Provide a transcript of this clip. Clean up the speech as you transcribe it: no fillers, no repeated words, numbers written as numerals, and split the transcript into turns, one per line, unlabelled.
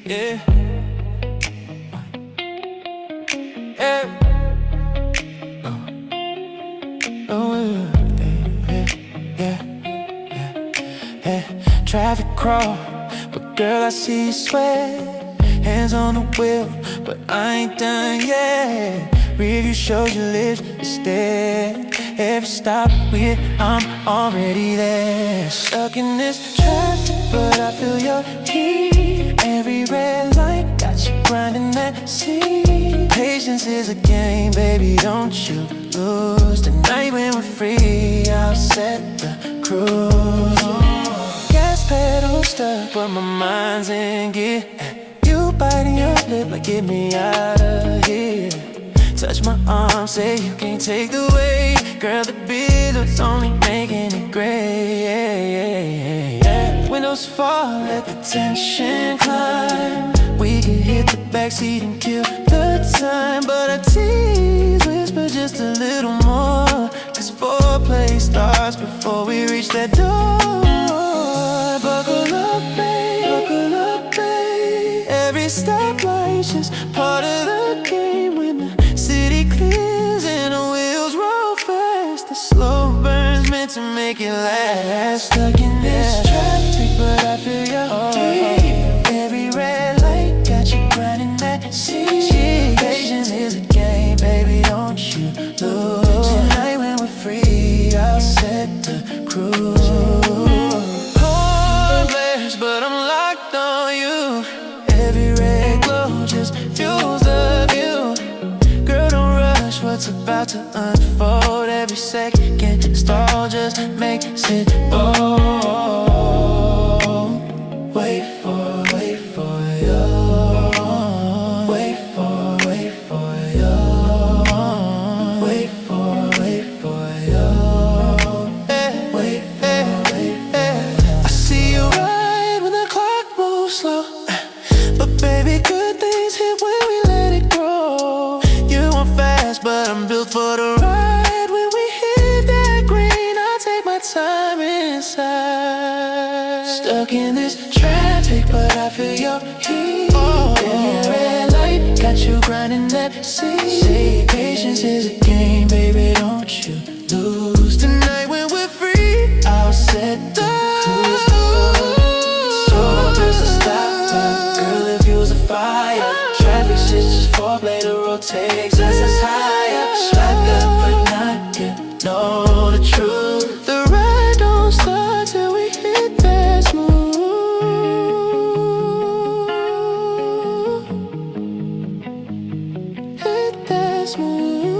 Yeah. Yeah. Oh, yeah, yeah, yeah, yeah. Traffic cross, but girl, I see you sweat. Hands on the wheel, but I ain't done yet. Rearview shows your lips instead. Every stop we're, I'm already there. Stuck in this traffic, but I feel your heat. Every red light got you grinding that seat. Patience is a game, baby, don't you lose. Tonight when we're free, I'll set the cruise. Gas pedal stuck, but my mind's in gear. You biting your lip like get me out of here. Touch my arm, say you can't take the weight. Girl, the billows only making it great. Windows fall, let the tension climb. We can hit the backseat and kill the time. But our teeth whisper just a little more, cause foreplay starts before we reach that door. Buckle up, babe, buckle up, babe. Every stoplight's just part of the game. When the city clears and the wheels roll fast, the slow burn's meant to make it last. Stuck in this traffic, but I feel your heat. Every red light got you grinding that seat. Patience is a game, baby, don't you lose. Tonight when we're free, I'll set the cruise. Horn blares, but I'm locked on you. Every red glow just fuels the view. Girl, don't rush what's about to unfold. Every second stall just makes it bold. Wait for you. Wait for you. Wait for you. Wait for you. Wait for you. I see you ride when the clock moves slow. But baby, good things hit when we let it grow. You want fast, but I'm built for the ride. When we hit that green, I'll take my time inside. Stuck in this traffic, but I feel your heat. Every red light got you grinding that seat. Patience is a game, baby, don't you lose. Tonight when we're free, I'll set the cruise. So there's a stop, girl, if you's a fire. Traffic shit's just foreplay, the road takes us higher. Strike up, but not yet, know the truth. The ride don't start till we hit that smooth. Hit that smooth.